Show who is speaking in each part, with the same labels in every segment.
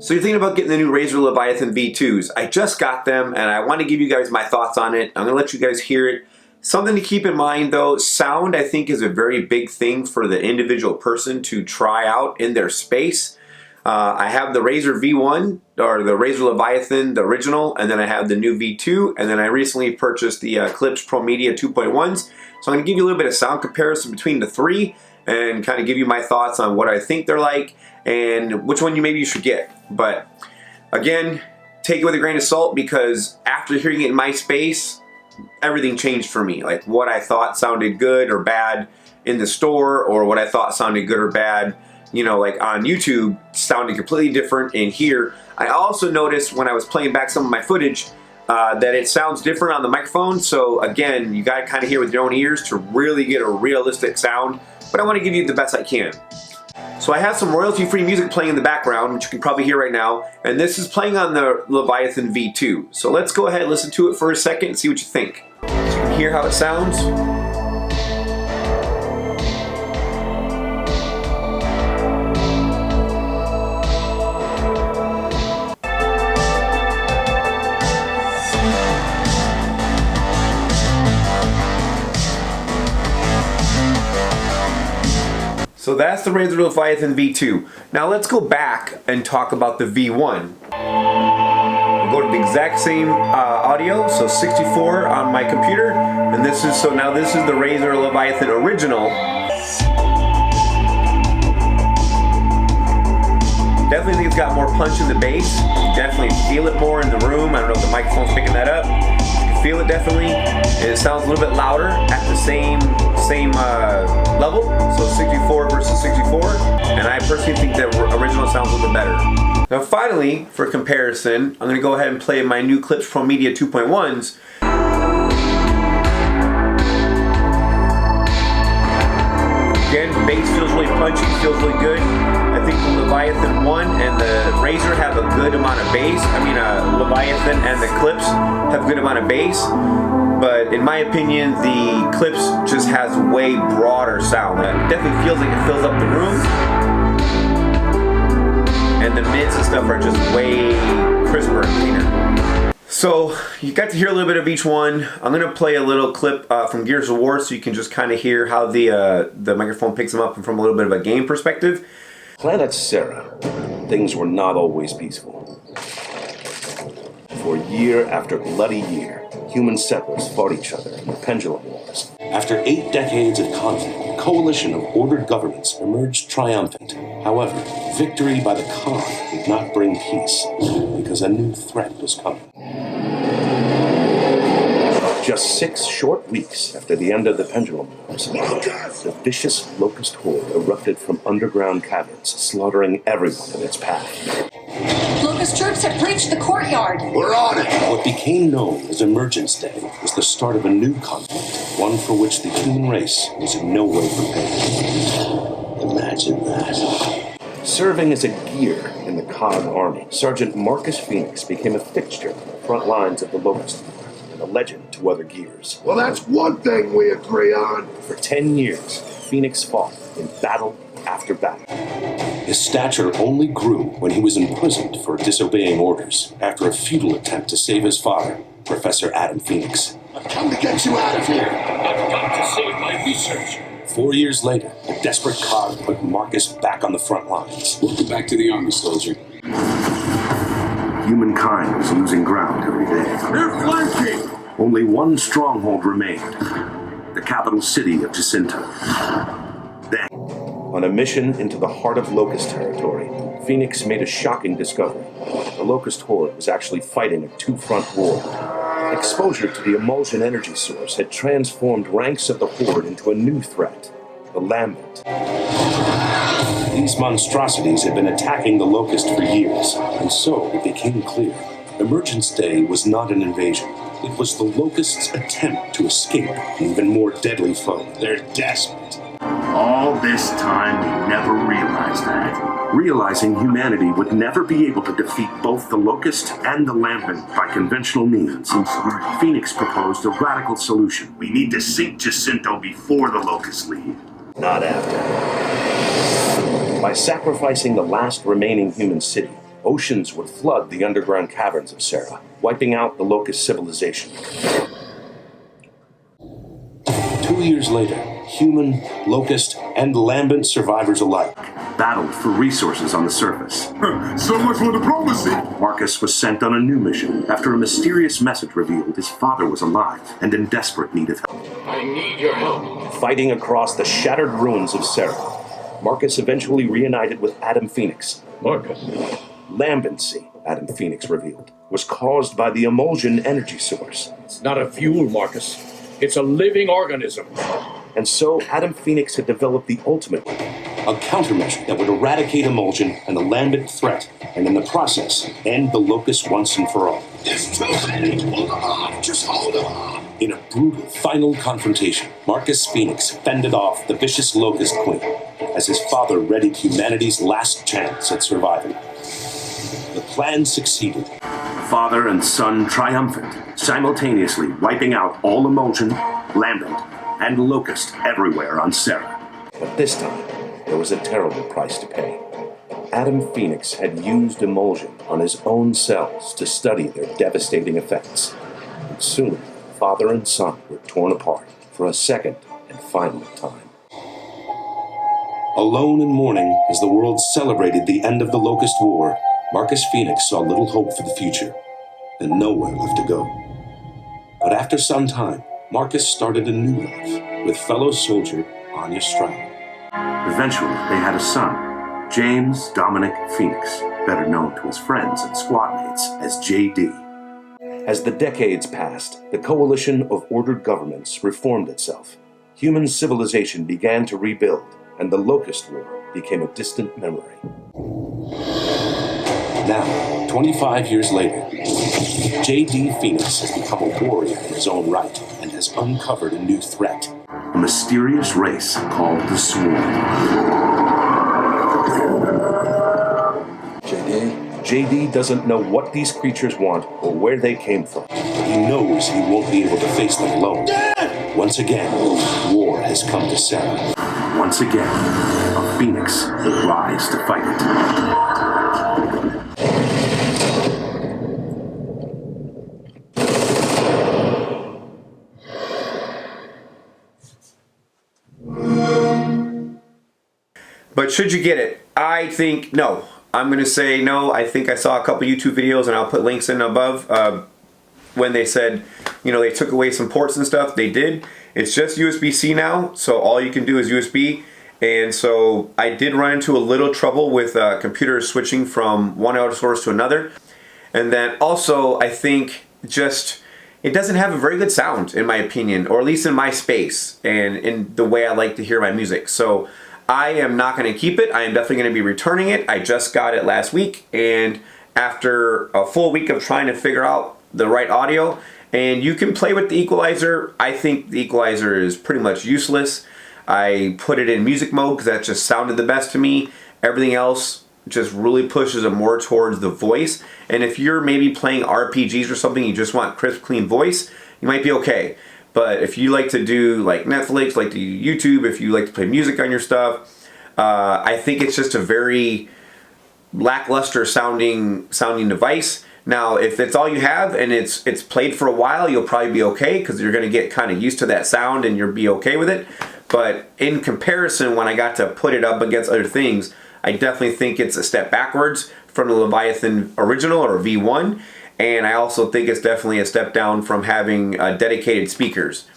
Speaker 1: So you're thinking about getting the new Razer Leviathan V2s. I just got them and I want to give you guys my thoughts on it. I'm going to let you guys hear it. Something to keep in mind though, sound I think is a very big thing for the individual person to try out in their space. I have the Razer V1 or the Razer Leviathan, the original, and then I have the new V2, and then I recently purchased the Klipsch Pro Media 2.1s. So I'm going to give you a little bit of sound comparison between the three and kind of give you my thoughts on what I think they're like and which one maybe you should get. But again, take it with a grain of salt because after hearing it in my space, everything changed for me. Like what I thought sounded good or bad in the store or what I thought sounded good or bad, you know, like on YouTube sounded completely different in here. I also noticed when I was playing back some of my footage that it sounds different on the microphone. So again, you gotta kind of hear with your own ears to really get a realistic sound, but I want to give you the best I can. So I have some royalty-free music playing in the background, which you can probably hear right now, and this is playing on the Leviathan V2. So let's go ahead and listen to it for a second and see what you think. So you can hear how it sounds. So that's the Razer Leviathan V2. Now let's go back and talk about the V1. We'll go to the exact same audio, so 64 on my computer, and this is now this is the Razer Leviathan original. Definitely think it's got more punch in the bass. You definitely feel it more in the room. I don't know if the microphone's picking that up. You can feel it definitely. And it sounds a little bit louder at the same level. So 64 versus 64. And I personally think the original sounds a little bit better. Now finally, for comparison, I'm going to go ahead and play my new Klipsch Pro Media 2.1s. Again, bass feels really punchy, feels really good. I think the Leviathan 1 and the Razer have a good amount of bass. Leviathan and the Klipsch have a good amount of bass. But in my opinion, the Klipsch just has way broader sound. It definitely feels like it fills up the room. And the mids and stuff are just way crisper and cleaner. So you got to hear a little bit of each one. I'm gonna play a little clip from Gears of War so you can just kind of hear how the microphone picks them up from a little bit of a game perspective.
Speaker 2: Planet Serra, things were not always peaceful. For year after bloody year, human settlers fought each other in the Pendulum Wars. After 8 decades of conflict, a coalition of ordered governments emerged triumphant. However, victory by the Khan did not bring peace, because a new threat was coming. Just 6 short weeks after the end of the Pendulum Wars, the vicious locust horde erupted from underground caverns, slaughtering everyone in its path.
Speaker 3: Locust troops have breached the courtyard.
Speaker 4: We're on it!
Speaker 2: What became known as Emergence Day was the start of a new conflict, one for which the human race was in no way prepared. Imagine that. Serving as a gear in the Khan army, Sergeant Marcus Phoenix became a fixture on the front lines of the Locust and a legend to other gears.
Speaker 4: Well, that's one thing we agree on.
Speaker 2: For 10 years, Phoenix fought in battle after battle. His stature only grew when he was imprisoned for disobeying orders after a futile attempt to save his father, Professor Adam Phoenix.
Speaker 4: I've come to get you out of here.
Speaker 5: I've got to save my research.
Speaker 2: 4 years later, the desperate Khan put Marcus back on the front lines.
Speaker 5: Welcome back to the army, soldier.
Speaker 6: Humankind was losing ground every day.
Speaker 4: They're flanking!
Speaker 6: Only one stronghold remained, the capital city of Jacinto. Then,
Speaker 2: on a mission into the heart of Locust territory, Phoenix made a shocking discovery. The Locust horde was actually fighting a two-front war. Exposure to the emulsion energy source had transformed ranks of the horde into a new threat, the Lambent. These monstrosities had been attacking the Locust for years, and so it became clear. Emergence Day was not an invasion. It was the Locust's attempt to escape an even more deadly foe.
Speaker 5: They're desperate.
Speaker 6: all this time we never realized that. Realizing humanity would never be able to defeat both the Locust and the Lambent by conventional means. I'm sorry. Phoenix proposed a radical solution. We need to sink Jacinto before the Locusts leave.
Speaker 2: Not after. By sacrificing the last remaining human city, Oceans would flood the underground caverns of Sarah, wiping out the locust civilization.
Speaker 6: 2 years later, human, locust, and lambent survivors alike battled for resources on the surface.
Speaker 4: So much for diplomacy.
Speaker 6: Marcus was sent on a new mission after a mysterious message revealed his father was alive and in desperate need of help.
Speaker 4: I need your help.
Speaker 2: Fighting across the shattered ruins of Sarah, Marcus eventually reunited with Adam Phoenix.
Speaker 4: Marcus.
Speaker 2: Lambency, Adam Phoenix revealed, was caused by the emulsion energy source.
Speaker 7: It's not a fuel, Marcus. It's a living organism.
Speaker 2: And so Adam Phoenix had developed the ultimate weapon,
Speaker 6: A countermeasure that would eradicate emulsion and the lambent threat, and in the process, end the locust once and for all.
Speaker 4: It's too late. Hold on. Just hold on.
Speaker 6: In a brutal final confrontation, Marcus Phoenix fended off the vicious locust queen as his father readied humanity's last chance at survival. The plan succeeded. Father and son triumphant, simultaneously wiping out all emulsion, lambent, and locust everywhere on Sarah.
Speaker 2: but this time there was a terrible price to pay. Adam Phoenix had used emulsion on his own cells to study their devastating effects. And soon, father and son were torn apart for a second and final time.
Speaker 6: Alone in mourning as the world celebrated the end of the Locust War, Marcus Phoenix saw little hope for the future and nowhere left to go. But after some time, Marcus started a new life with fellow soldier Anya Stroud. Eventually, they had a son, James Dominic Phoenix, better known to his friends and squadmates as JD.
Speaker 2: As the decades passed, the coalition of ordered governments reformed itself. Human civilization began to rebuild, and the Locust War became a distant memory.
Speaker 6: Now, 25 years later, JD Phoenix has become a warrior in his own right and has uncovered a new threat. A mysterious race called the Swarm.
Speaker 2: JD doesn't know what these creatures want or where they came from.
Speaker 6: But he knows he won't be able to face them alone. Once again, war has come to Sarah. Once again, a Phoenix will rise to fight it.
Speaker 1: But should you get it? I think no. I'm going to say no. I think I saw a couple YouTube videos, and I'll put links in above, when they said, you know, they took away some ports and stuff. They did. It's just USB-C now, so all you can do is USB. And so I did run into a little trouble with computers switching from one audio source to another. And then also, I think just it doesn't have a very good sound, in my opinion, or at least in my space and in the way I like to hear my music. So I am not going to keep it. I am definitely going to be returning it. I just got it last week, and after a full week of trying to figure out the right audio, and you can play with the equalizer. I think the equalizer is pretty much useless. I put it in music mode because that just sounded the best to me. Everything else just really pushes it more towards the voice. And if you're maybe playing RPGs or something, you just want crisp, clean voice, you might be okay. But if you like to do like Netflix, like to do YouTube, if you like to play music on your stuff, I think it's just a very lackluster sounding device. Now, if it's all you have and it's played for a while, you'll probably be okay because you're going to get kind of used to that sound and you'll be okay with it. But in comparison, when I got to put it up against other things, I definitely think it's a step backwards from the Leviathan original or V1. And I also think it's definitely a step down from having dedicated speakers.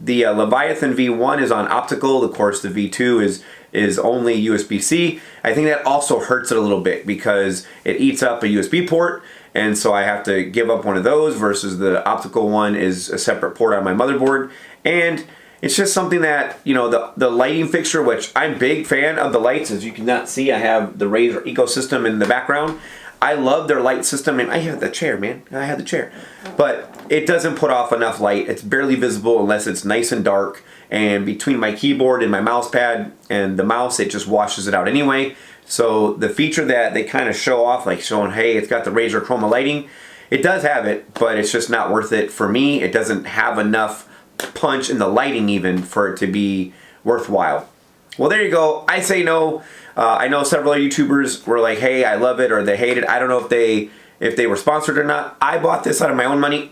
Speaker 1: The Leviathan V1 is on optical. Of course, the V2 is only USB-C. I think that also hurts it a little bit because it eats up a USB port, and so I have to give up one of those versus the optical one is a separate port on my motherboard. And it's just something that, you know, the lighting fixture, which I'm a big fan of the lights. As you cannot see, I have the Razer ecosystem in the background. I love their light system, and I have the chair, man. I have the chair. But it doesn't put off enough light. It's barely visible unless it's nice and dark. And between my keyboard and my mouse pad and the mouse, it just washes it out anyway. So the feature that they kind of show off, like showing, hey, it's got the Razer Chroma lighting, it does have it, but it's just not worth it for me. It doesn't have enough punch in the lighting even for it to be worthwhile. Well, there you go. I say no. I know several YouTubers were like, hey, I love it, or they hate it. I don't know if they were sponsored or not. I bought this out of my own money.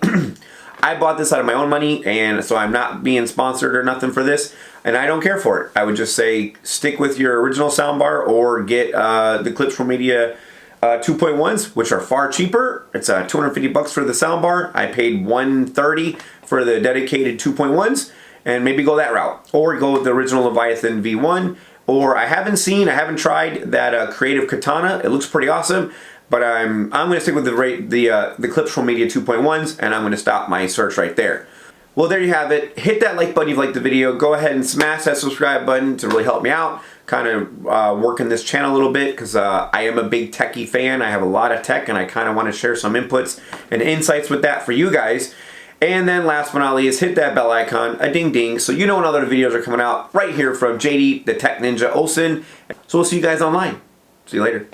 Speaker 1: I bought this out of my own money, and so I'm not being sponsored or nothing for this, and I don't care for it. I would just say stick with your original soundbar or get the Clips Pro Media 2.1s, which are far cheaper. It's $250 for the soundbar. I paid $130 for the dedicated 2.1s, and maybe go that route. Or go with the original Leviathan V1. Or I haven't tried that Creative Katana. It looks pretty awesome. But I'm going to stick with the Clips Pro Media 2.1s, and I'm going to stop my search right there. Well, there you have it. Hit that like button if you liked the video. Go ahead and smash that subscribe button to really help me out. Kind of working this channel a little bit, because I am a big techie fan. I have a lot of tech, and I kind of want to share some inputs and insights with that for you guys. And then last but not least, hit that bell icon, a ding ding, so you know when other videos are coming out right here from JD, the Tech Ninja Olsen. So we'll see you guys online. See you later.